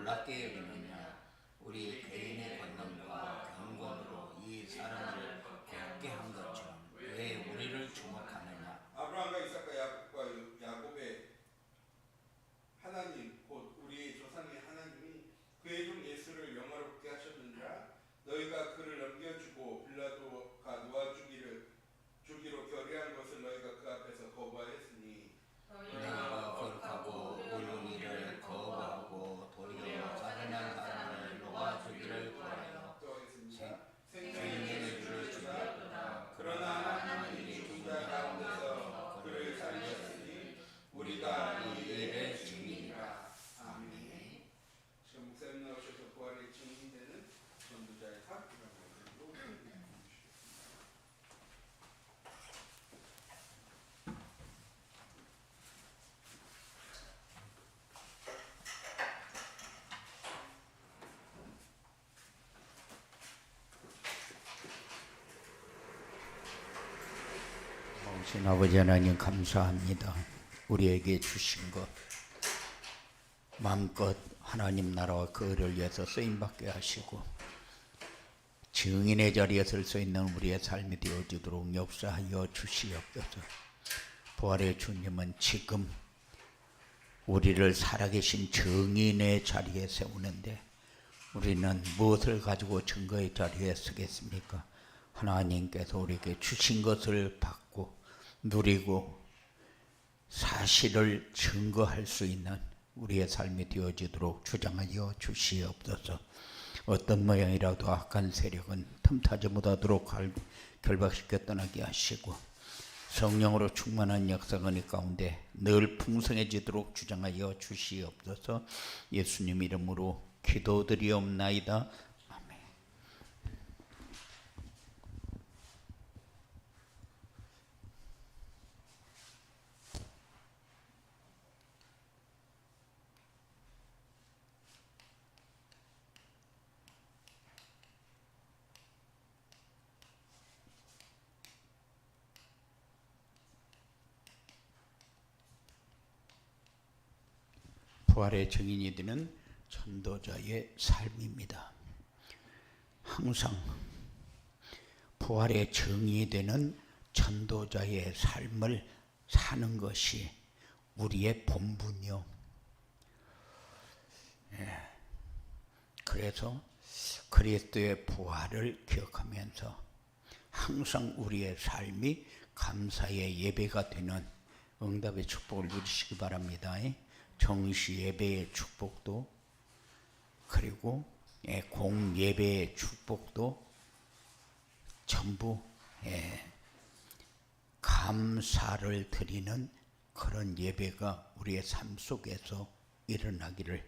놀랍게 여기느냐. 우리 개인의 권능과 경건으로 이 사람을 걷게 한 것처럼 왜 우리를 주목하느냐. 아브라함과 이삭과 야곱의 하나님 곧 우리 조상의 하나님이 그의 종 예수를 영화롭게 하셨느니라. 너희가 그를 넘겨주고 빌라도가 주기로 결의한 것을 너희가 그 앞에서 거부하였으니 너희가 거룩하고 옳은 일을 거부하고 도리어 살인한 사람을 놓아주기를 구하여 또 하겠습니다. 생명의 주를 주셨도다. 그러나 하나님이 죽은 자 가운데서 그를 살리셨으니 우리가 이 일의 증인이라. 아멘. 지금 목사님 나오셔서 부활의 증인되는 전도자의 탑이라고 해서 오신 아버지 하나님 감사합니다. 우리에게 주신 것 마음껏 하나님 나라와 그 의를 위해서 쓰임받게 하시고 증인의 자리에 설 수 있는 우리의 삶이 되어지도록 역사하여 주시옵소서. 부활의 주님은 지금 우리를 살아계신 증인의 자리에 세우는데 우리는 무엇을 가지고 증거의 자리에 서겠습니까? 하나님께서 우리에게 주신 것을 받고 누리고 사실을 증거할 수 있는 우리의 삶이 되어지도록 주장하여 주시옵소서. 어떤 모양이라도 악한 세력은 틈타지 못하도록 결박시켜 떠나게 하시고 성령으로 충만한 역사관의 가운데 늘 풍성해지도록 주장하여 주시옵소서. 예수님 이름으로 기도드리옵나이다. 부활의 증인이 되는 전도자의 삶입니다. 항상 부활의 증인이 되는 전도자의 삶을 사는 것이 우리의 본분이요. 그래서 그리스도의 부활을 기억하면서 항상 우리의 삶이 감사의 예배가 되는 응답의 축복을 누리시기 바랍니다. 정시 예배의 축복도 그리고 공예배의 축복도 전부 감사를 드리는 그런 예배가 우리의 삶 속에서 일어나기를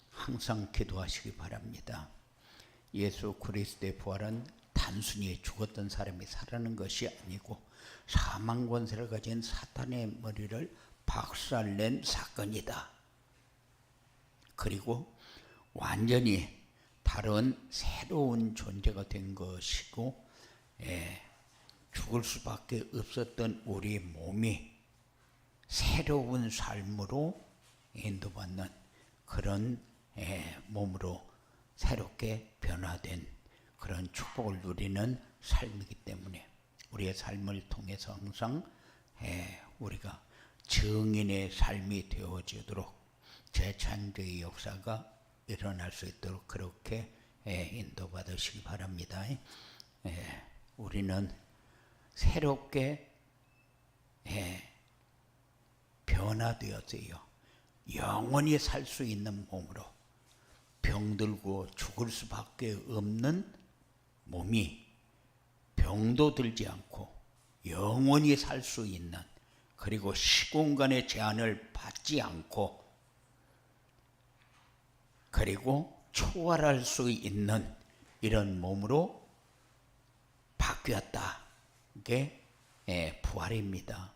항상 기도하시기 바랍니다. 예수 그리스도의 부활은 단순히 죽었던 사람이 살아나는 것이 아니고 사망 권세를 가진 사탄의 머리를 박살낸 사건이다. 그리고 완전히 다른 새로운 존재가 된 것이고 죽을 수밖에 없었던 우리 몸이 새로운 삶으로 인도받는 그런 몸으로 새롭게 변화된 그런 축복을 누리는 삶이기 때문에 우리의 삶을 통해서 항상 우리가 증인의 삶이 되어지도록 재창조의 역사가 일어날 수 있도록 그렇게 인도받으시기 바랍니다. 우리는 새롭게 변화되었어요. 영원히 살 수 있는 몸으로 병들고 죽을 수밖에 없는 몸이 병도 들지 않고 영원히 살 수 있는 그리고 시공간의 제한을 받지 않고 그리고 초월할 수 있는 이런 몸으로 바뀌었다. 이게 부활입니다.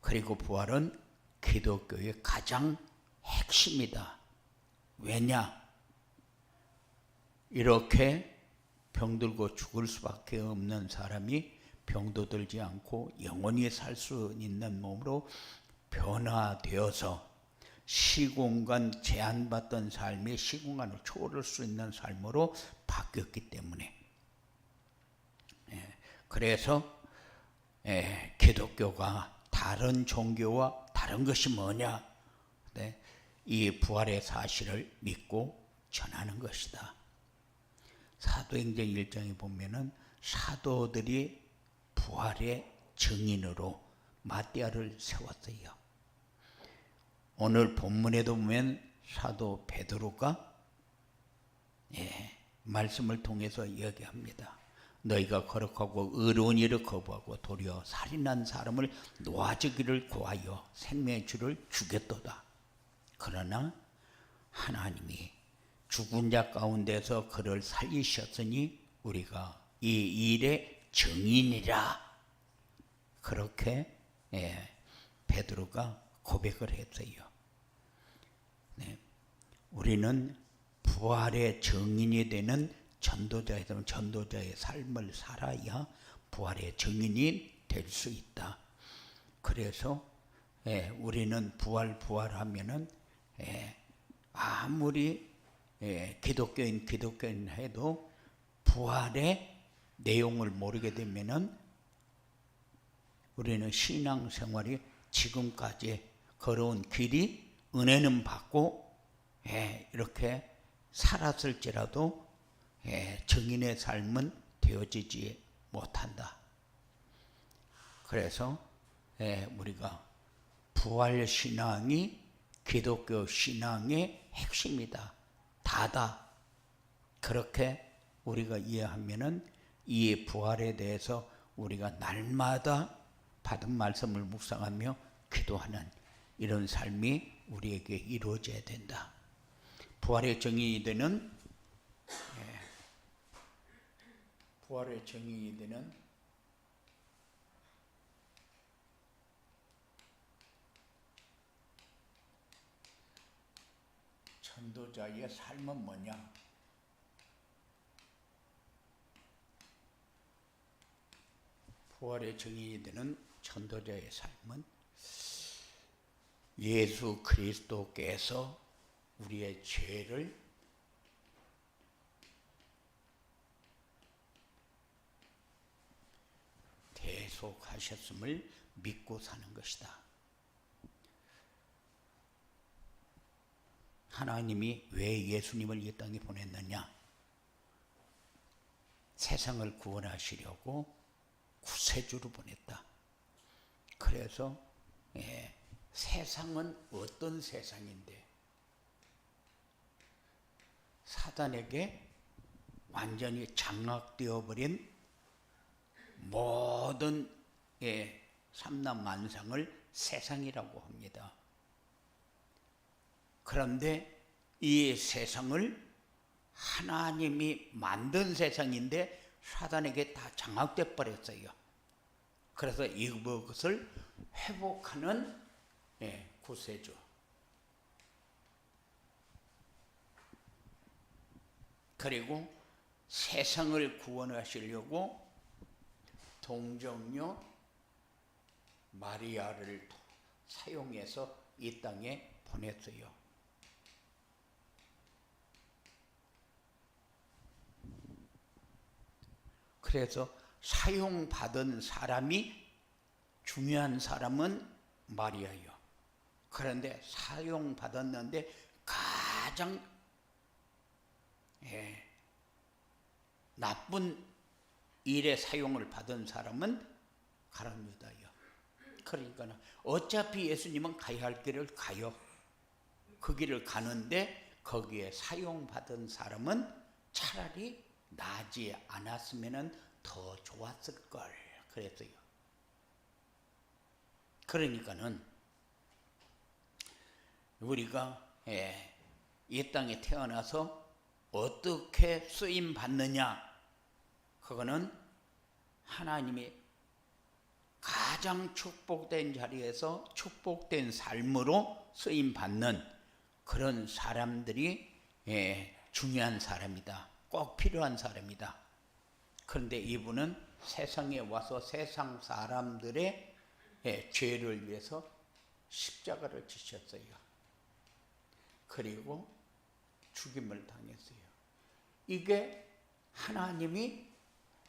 그리고 부활은 기독교의 가장 핵심이다. 왜냐? 이렇게 병들고 죽을 수밖에 없는 사람이 병도 들지 않고 영원히 살 수 있는 몸으로 변화되어서 시공간 제한받던 삶이 시공간을 초월할 수 있는 삶으로 바뀌었기 때문에 그래서 기독교가 다른 종교와 다른 것이 뭐냐? 이 부활의 사실을 믿고 전하는 것이다. 사도행전 1장에 보면은 사도들이 부활의 증인으로 마띠아를 세웠어요. 오늘 본문에도 보면 사도 베드로가 말씀을 통해서 이야기합니다. 너희가 거룩하고 의로운 일을 거부하고 도리어 살인한 사람을 놓아주기를 구하여 생명의 주를 죽였도다. 그러나 하나님이 죽은 자 가운데서 그를 살리셨으니 우리가 이 일의 증인이라. 그렇게 베드로가 고백을 했어요. 우리는 부활의 증인이 되는 전도자의 삶을 살아야 부활의 증인이 될 수 있다. 그래서 우리는 부활하면은 아무리 기독교인 해도 부활의 내용을 모르게 되면은 우리는 신앙생활이 지금까지 걸어온 길이 은혜는 받고 이렇게 살았을지라도 증인의 삶은 되어지지 못한다. 그래서 우리가 부활신앙이 기독교 신앙의 핵심이다. 다다. 그렇게 우리가 이해하면은 이 부활에 대해서 우리가 날마다 받은 말씀을 묵상하며 기도하는 이런 삶이 우리에게 이루어져야 된다. 부활의 증인이 되는 전도자의 삶은 뭐냐? 부활의 증인이 되는 전도자의 삶은 예수 그리스도께서 우리의 죄를 대속하셨음을 믿고 사는 것이다. 하나님이 왜 예수님을 이 땅에 보냈느냐? 세상을 구원하시려고 구세주로 보냈다. 그래서 세상은 어떤 세상인데 사단에게 완전히 장악되어 버린 모든 삼라만상을 세상이라고 합니다. 그런데 이 세상을 하나님이 만든 세상인데 사단에게 다 장악돼 버렸어요. 그래서 이것을 회복하는 구세주. 그리고 세상을 구원하시려고 동정녀 마리아를 사용해서 이 땅에 보냈어요. 그래서 사용받은 사람이 중요한 사람은 마리아요. 그런데 사용받았는데 가장 나쁜 일에 사용을 받은 사람은 가룟 유다요. 그러니까 어차피 예수님은 가야 할 길을 가요. 그 길을 가는데 거기에 사용받은 사람은 차라리 나지 않았으면 더 좋았을 걸 그랬어요. 그러니까는 우리가 이 땅에 태어나서 어떻게 쓰임 받느냐? 그거는 하나님이 가장 축복된 자리에서 축복된 삶으로 쓰임 받는 그런 사람들이 중요한 사람이다. 꼭 필요한 사람이다. 그런데 이분은 세상에 와서 세상 사람들의 죄를 위해서 십자가를 지셨어요. 그리고 죽임을 당했어요. 이게 하나님이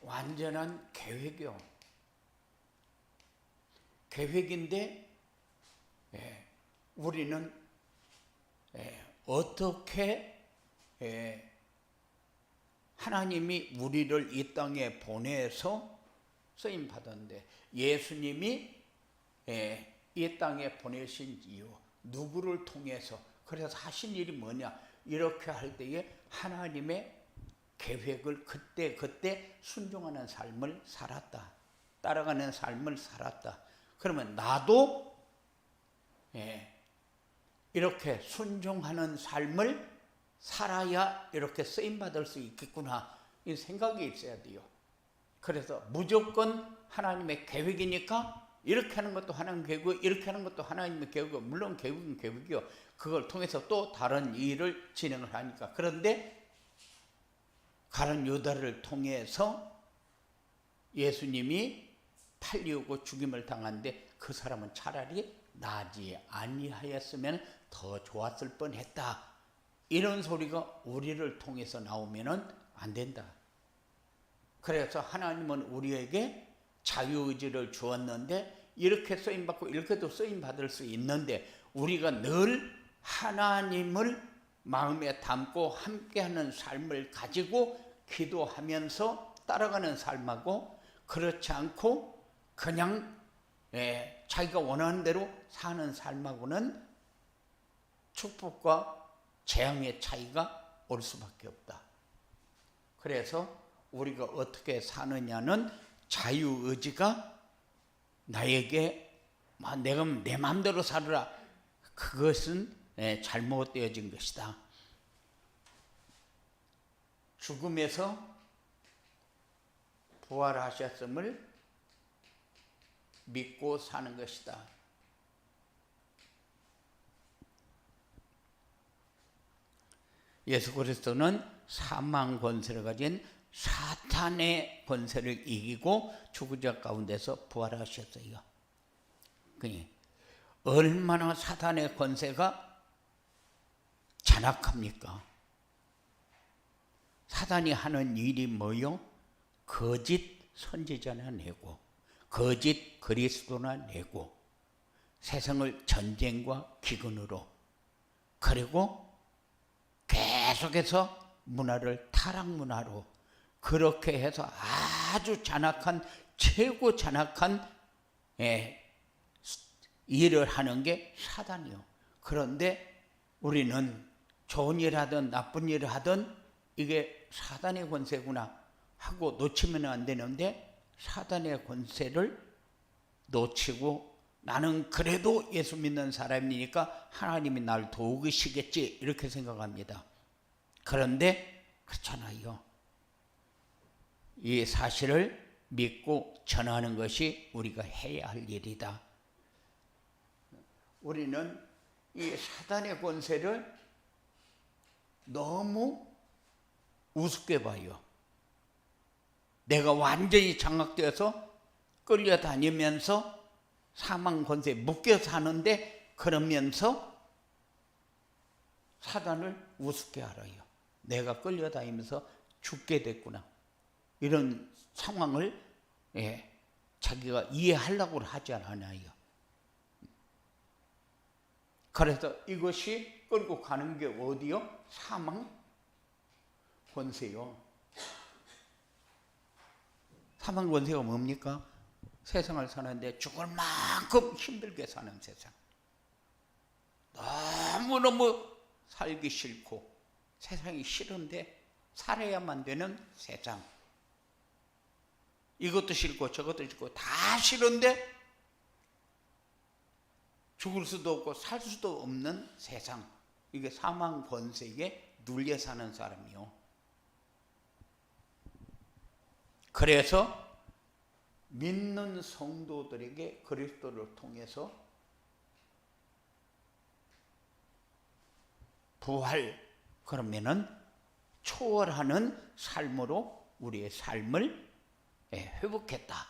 완전한 계획이요. 계획인데 우리는 어떻게 하나님이 우리를 이 땅에 보내서 쓰임 받았는데, 예수님이 이 땅에 보내신 이유, 누구를 통해서, 그래서 하신 일이 뭐냐, 이렇게 할 때에 하나님의 계획을 그때 순종하는 삶을 살았다, 따라가는 삶을 살았다. 그러면 나도 이렇게 순종하는 삶을 살아야 이렇게 쓰임받을 수 있겠구나, 이 생각이 있어야 돼요. 그래서 무조건 하나님의 계획이니까 이렇게 하는 것도 하나님 계획이고 이렇게 하는 것도 하나님의 계획이고, 물론 계획은 계획이요. 그걸 통해서 또 다른 일을 진행을 하니까. 그런데 가룟 유다를 통해서 예수님이 팔리우고 죽임을 당한데, 그 사람은 차라리 나지 아니하였으면 더 좋았을 뻔했다, 이런 소리가 우리를 통해서 나오면은 안 된다. 그래서 하나님은 우리에게 자유의지를 주었는데, 이렇게 쓰임받고 이렇게도 쓰임받을 수 있는데, 우리가 늘 하나님을 마음에 담고 함께하는 삶을 가지고 기도하면서 따라가는 삶하고, 그렇지 않고 그냥 자기가 원하는 대로 사는 삶하고는 축복과 재앙의 차이가 올 수밖에 없다. 그래서 우리가 어떻게 사느냐는 자유의지가 나에게 내가 내 마음대로 살으라, 그것은 잘못되어진 것이다. 죽음에서 부활하셨음을 믿고 사는 것이다. 예수 그리스도는 사망 권세를 가진 사탄의 권세를 이기고 죽은 가운데서 부활하셨어요. 얼마나 사탄의 권세가 잔악합니까? 사탄이 하는 일이 뭐요? 거짓 선지자나 내고, 거짓 그리스도나 내고, 세상을 전쟁과 기근으로, 그리고 계속해서 문화를 타락문화로, 그렇게 해서 아주 잔악한, 최고 잔악한 일을 하는 게 사단이요. 그런데 우리는 좋은 일 하든 나쁜 일을 하든 이게 사단의 권세구나 하고 놓치면 안 되는데, 사단의 권세를 놓치고 나는 그래도 예수 믿는 사람이니까 하나님이 날 도우시겠지, 이렇게 생각합니다. 그런데 그렇잖아요. 이 사실을 믿고 전하는 것이 우리가 해야 할 일이다. 우리는 이 사단의 권세를 너무 우습게 봐요. 내가 완전히 장악되어서 끌려다니면서 사망 권세에 묶여 사는데, 그러면서 사단을 우습게 알아요. 내가 끌려다니면서 죽게 됐구나, 이런 상황을 자기가 이해하려고 하지 않아요. 그래서 이것이 끌고 가는 게 어디요? 사망 권세요. 사망 권세가 뭡니까? 세상을 사는데 죽을 만큼 힘들게 사는 세상, 너무너무 살기 싫고 세상이 싫은데 살아야만 되는 세상, 이것도 싫고 저것도 싫고 다 싫은데 죽을 수도 없고 살 수도 없는 세상, 이게 사망 권세에 눌려 사는 사람이요. 그래서 믿는 성도들에게 그리스도를 통해서 부활, 그러면은 초월하는 삶으로 우리의 삶을 회복했다.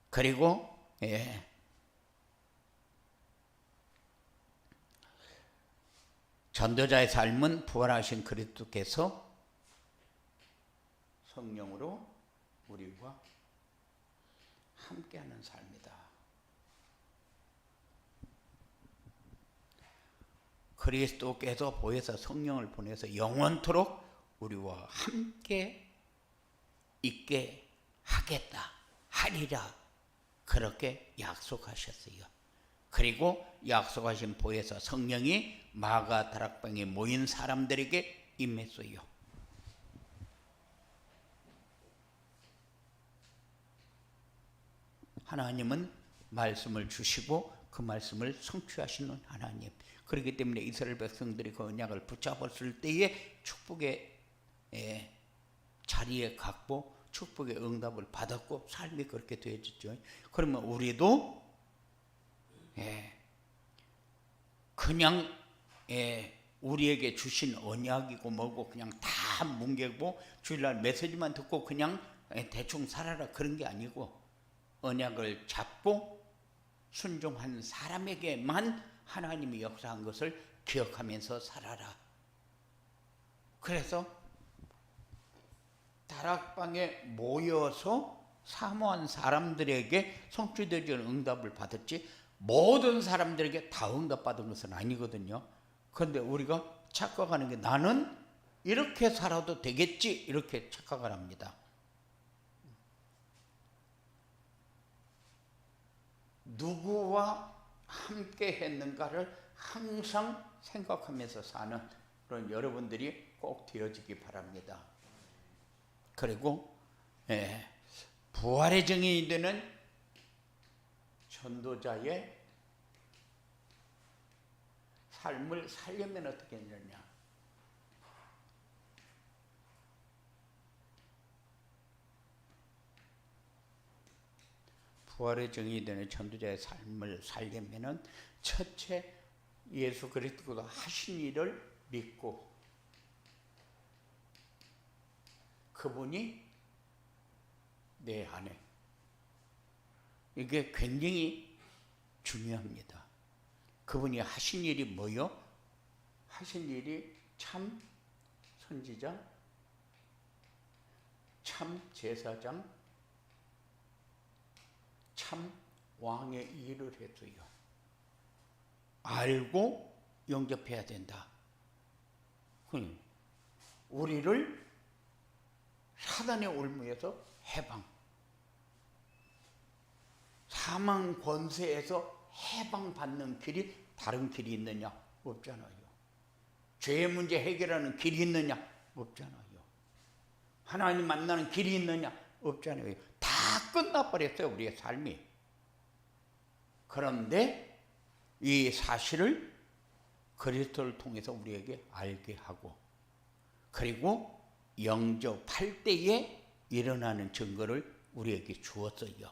그리고 전도자의 삶은 부활하신 그리스도께서 성령으로 우리와 함께하는 삶이다. 그리스도께서 보혜사 성령을 보내서 영원토록 우리와 함께 있게 하겠다, 하리라, 그렇게 약속하셨어요. 그리고 약속하신 보혜사 성령이 마가 다락방에 모인 사람들에게 임했어요. 하나님은 말씀을 주시고 그 말씀을 성취하시는 하나님. 그렇기 때문에 이스라엘 백성들이 그 언약을 붙잡았을 때에 축복의 자리에 갔고 축복의 응답을 받았고 삶이 그렇게 되어졌죠. 그러면 우리도 그냥 우리에게 주신 언약이고 뭐고 그냥 다 뭉개고 주일날 메시지만 듣고 그냥 대충 살아라 그런 게 아니고 언약을 잡고 순종한 사람에게만 하나님이 역사한 것을 기억하면서 살아라. 그래서 다락방에 모여서 사모한 사람들에게 성취되지 않은 응답을 받았지 모든 사람들에게 다 응답받은 것은 아니거든요. 그런데 우리가 착각하는 게 나는 이렇게 살아도 되겠지 이렇게 착각을 합니다. 누구와 함께 했는가를 항상 생각하면서 사는 그런 여러분들이 꼭 되어지기 바랍니다. 그리고 부활의 증인이 되는 전도자의 삶을 살려면 어떻게 되느냐. 부활의 증인이 되는 전도자의 삶을 살려면은 첫째 예수 그리스도가 하신 일을 믿고 그분이 내 안에, 이게 굉장히 중요합니다. 그분이 하신 일이 뭐요? 하신 일이 참 선지자, 참 제사장, 참 왕의 일을 해줘요. 알고 영접해야 된다. 우리를 사단의 올무에서 해방, 사망 권세에서 해방받는 길이 다른 길이 있느냐? 없잖아요. 죄의 문제 해결하는 길이 있느냐? 없잖아요. 하나님 만나는 길이 있느냐? 없잖아요. 다 끝나버렸어요, 우리의 삶이. 그런데 이 사실을 그리스도를 통해서 우리에게 알게 하고, 그리고 영접할 때에 일어나는 증거를 우리에게 주었어요.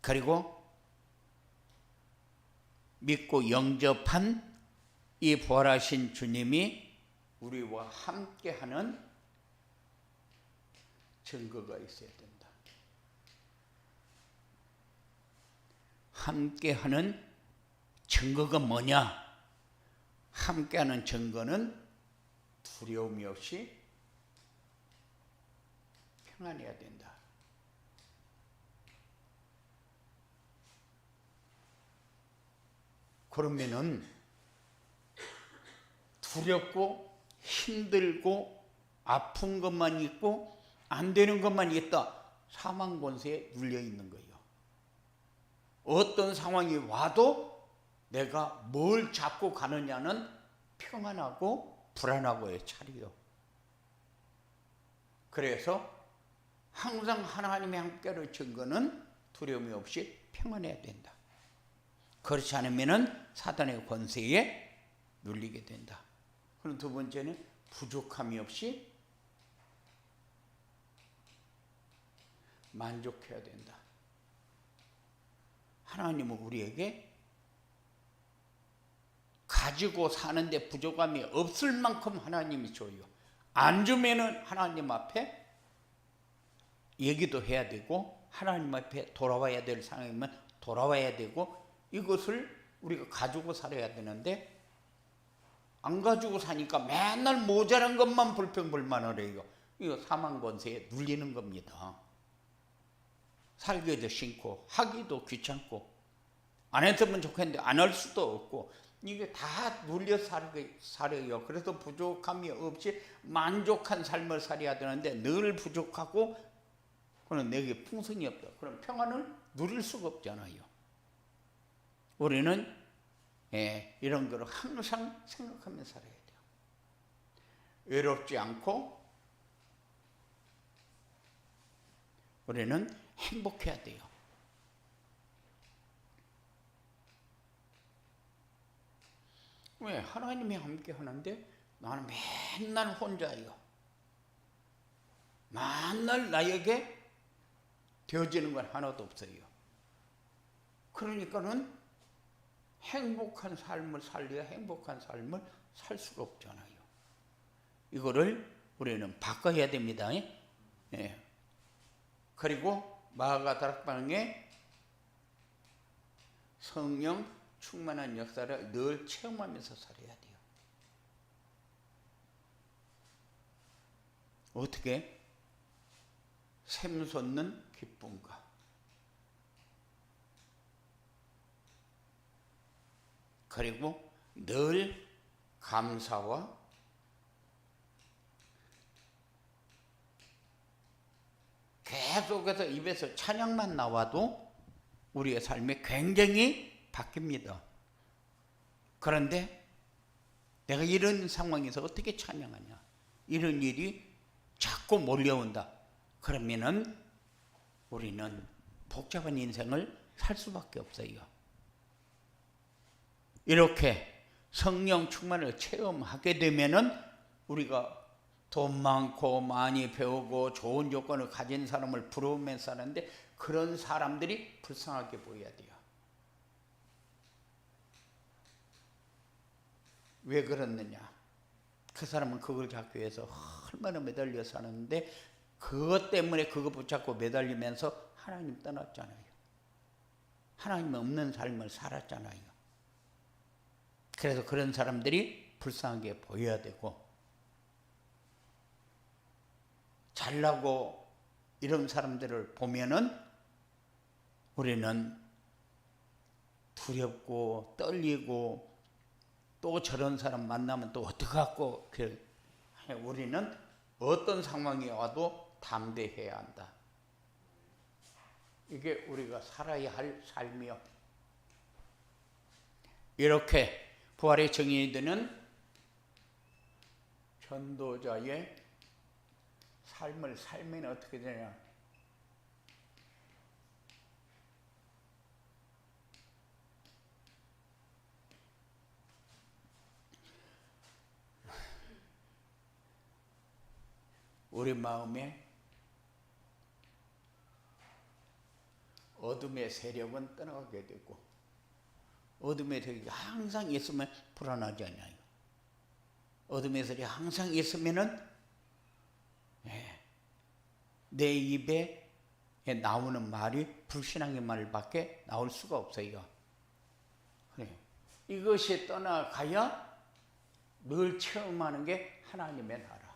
그리고 믿고 영접한 이 부활하신 주님이 우리와 함께하는 증거가 있어야 된다. 함께하는 증거가 뭐냐? 함께하는 증거는 두려움이 없이 평안해야 된다. 그러면은 두렵고 힘들고 아픈 것만 있고 안 되는 것만 있다. 사망 권세에 눌려 있는 거예요. 어떤 상황이 와도 내가 뭘 잡고 가느냐는 평안하고 불안하고의 차이요. 그래서 항상 하나님의 함께하는 증거는 두려움이 없이 평안해야 된다. 그렇지 않으면 사단의 권세에 눌리게 된다. 그럼 두 번째는 부족함이 없이 만족해야 된다. 하나님은 우리에게 가지고 사는데 부족함이 없을 만큼 하나님이 줘요. 안 주면은 하나님 앞에 얘기도 해야 되고 하나님 앞에 돌아와야 될 상황이면 돌아와야 되고 이것을 우리가 가지고 살아야 되는데 안 가지고 사니까 맨날 모자란 것만 불평불만을 해요. 이거 사망권세에 눌리는 겁니다. 살기도 싫고 하기도 귀찮고 안 했으면 좋겠는데 안 할 수도 없고 이게 다 눌려 살아요. 그래서 부족함이 없이 만족한 삶을 살아야 되는데 늘 부족하고 그럼 내게 풍성이 없다. 그럼 평안을 누릴 수가 없잖아요. 우리는 이런 거를 항상 생각하면서 살아야 돼요. 외롭지 않고 우리는 행복해야 돼요. 왜? 하나님이 함께 하는데 나는 맨날 혼자예요. 맨날 나에게 되어지는 건 하나도 없어요. 그러니까는 행복한 삶을 살려야 행복한 삶을 살 수가 없잖아요. 이거를 우리는 바꿔야 됩니다. 그리고 마가다락방에 성령 충만한 역사를 늘 체험하면서 살아야 돼요. 어떻게? 샘솟는 기쁨과 그리고 늘 감사와 계속해서 입에서 찬양만 나와도 우리의 삶이 굉장히 바뀝니다. 그런데 내가 이런 상황에서 어떻게 찬양하냐? 이런 일이 자꾸 몰려온다. 그러면은 우리는 복잡한 인생을 살 수밖에 없어요. 이렇게 성령 충만을 체험하게 되면은 우리가 돈 많고 많이 배우고 좋은 조건을 가진 사람을 부러우면서 사는데 그런 사람들이 불쌍하게 보여야 돼요. 왜 그렇느냐? 그 사람은 그걸 잡기 위해서 얼마나 매달려 사는데 그것 때문에 그거 붙잡고 매달리면서 하나님 떠났잖아요. 하나님 없는 삶을 살았잖아요. 그래서 그런 사람들이 불쌍하게 보여야 되고 잘나고 이런 사람들을 보면은 우리는 두렵고 떨리고 또 저런 사람 만나면 또 어떡하고 우리는 어떤 상황이 와도 담대해야 한다. 이게 우리가 살아야 할 삶이요. 이렇게 부활의 증인이 되는 전도자의 삶을 살면 어떻게 되냐? 우리 마음에 어둠의 세력은 떠나가게 되고 어둠의 세력이 항상 있으면 불안하지 않아요. 어둠의 세력이 항상 있으면은 내 입에 나오는 말이 불신앙의 말밖에 나올 수가 없어요. 그래. 이것이 떠나가야 늘 체험하는 게 하나님의 나라.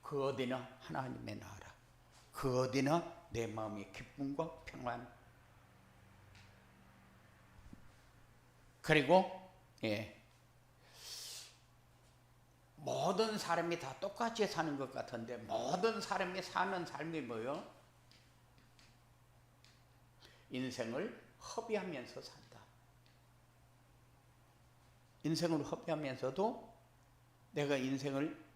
그 어디나 하나님의 나라. 그 어디나 내 마음의 기쁨과 평안. 그리고 모든 사람이 다 똑같이 사는 것 같은데 모든 사람이 사는 삶이 뭐요? 인생을 허비하면서 산다. 인생을 허비하면서도 내가 인생을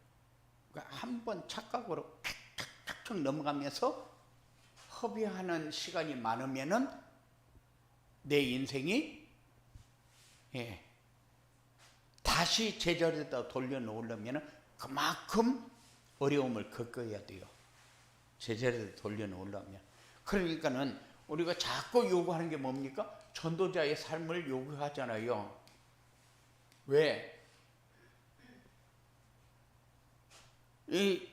한 번 착각으로 탁탁탁 넘어가면서 허비하는 시간이 많으면은 내 인생이 다시 제자리에다 돌려놓으려면 그만큼 어려움을 겪어야 돼요. 제자리에다 돌려놓으려면. 그러니까는 우리가 자꾸 요구하는 게 뭡니까? 전도자의 삶을 요구하잖아요. 왜? 이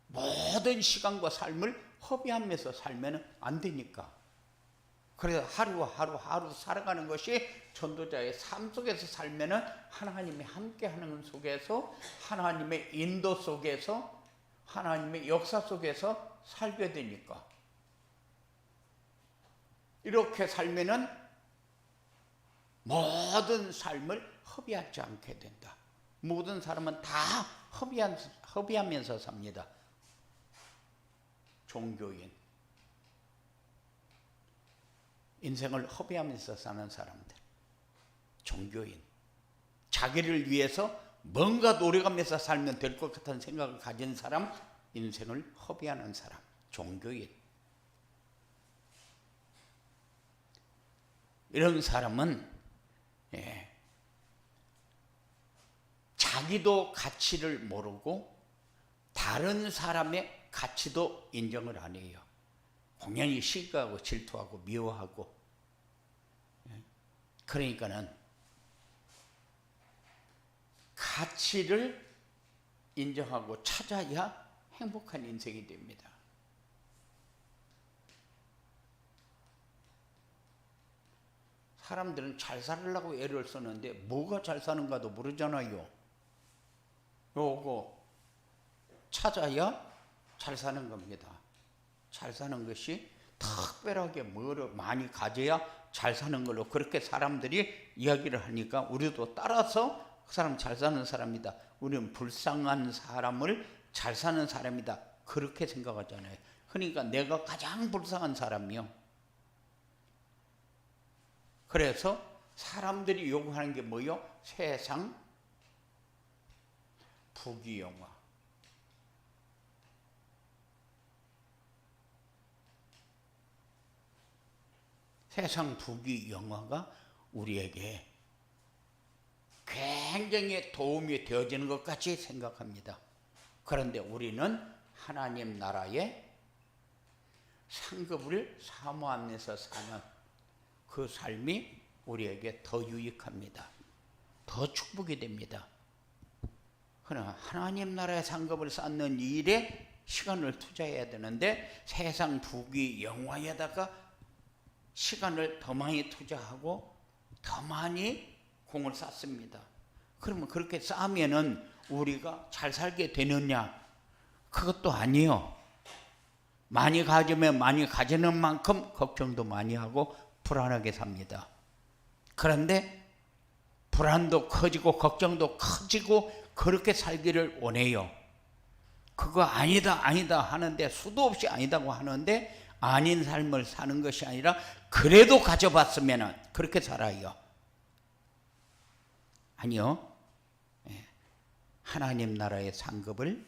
모든 시간과 삶을 허비하면서 살면 안 되니까. 그래서 하루 살아가는 것이 전도자의 삶 속에서 살면은 하나님이 함께하는 속에서, 하나님의 인도 속에서, 하나님의 역사 속에서 살게 되니까, 이렇게 살면은 모든 삶을 허비하지 않게 된다. 모든 사람은 다 허비하면서 삽니다. 종교인, 인생을 허비하면서 사는 사람들, 종교인, 자기를 위해서 뭔가 노력하면서 살면 될 것 같은 생각을 가진 사람, 인생을 허비하는 사람, 종교인. 이런 사람은 자기도 가치를 모르고 다른 사람의 가치도 인정을 안 해요. 공연히 시기하고 질투하고 미워하고. 그러니까는 가치를 인정하고 찾아야 행복한 인생이 됩니다. 사람들은 잘 살려고 애를 쓰는데 뭐가 잘 사는가도 모르잖아요. 요거 찾아야 잘 사는 겁니다. 잘 사는 것이 특별하게 뭐를 많이 가져야 잘 사는 걸로 그렇게 사람들이 이야기를 하니까 우리도 따라서 그 사람 잘 사는 사람이다, 우리는 불쌍한 사람을 잘 사는 사람이다, 그렇게 생각하잖아요. 그러니까 내가 가장 불쌍한 사람이요. 그래서 사람들이 요구하는 게 뭐요? 세상 부귀영화. 세상 부귀영화가 우리에게 굉장히 도움이 되어지는 것 같이 생각합니다. 그런데 우리는 하나님 나라의 상급을 사모하면서 사는 그 삶이 우리에게 더 유익합니다. 더 축복이 됩니다. 그러나 하나님 나라의 상급을 쌓는 일에 시간을 투자해야 되는데 세상 부귀 영화에다가 시간을 더 많이 투자하고 더 많이 공을 쌓습니다. 그러면 그렇게 쌓으면은 우리가 잘 살게 되느냐? 그것도 아니요. 많이 가지면 많이 가지는 만큼 걱정도 많이 하고 불안하게 삽니다. 그런데 불안도 커지고 걱정도 커지고 그렇게 살기를 원해요. 그거 아니다 하는데, 수도 없이 아니다고 하는데 아닌 삶을 사는 것이 아니라 그래도 가져봤으면 그렇게 살아요. 아니요. 하나님 나라의 상급을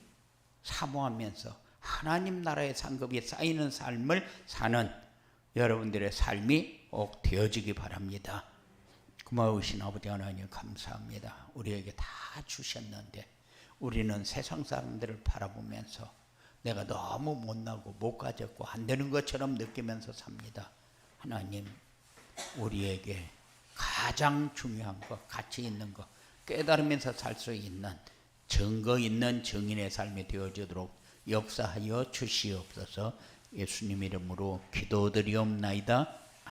사모하면서 하나님 나라의 상급이 쌓이는 삶을 사는 여러분들의 삶이 꼭 되어지기 바랍니다. 고마우신 아버지 하나님 감사합니다. 우리에게 다 주셨는데 우리는 세상 사람들을 바라보면서 내가 너무 못나고 못 가졌고 안 되는 것처럼 느끼면서 삽니다. 하나님, 우리에게 가장 중요한 것, 가치 있는 것, 깨달으면서 살 수 있는 증거 있는 증인의 삶이 되어지도록 역사하여 주시옵소서. 예수님 이름으로 기도드리옵나이다.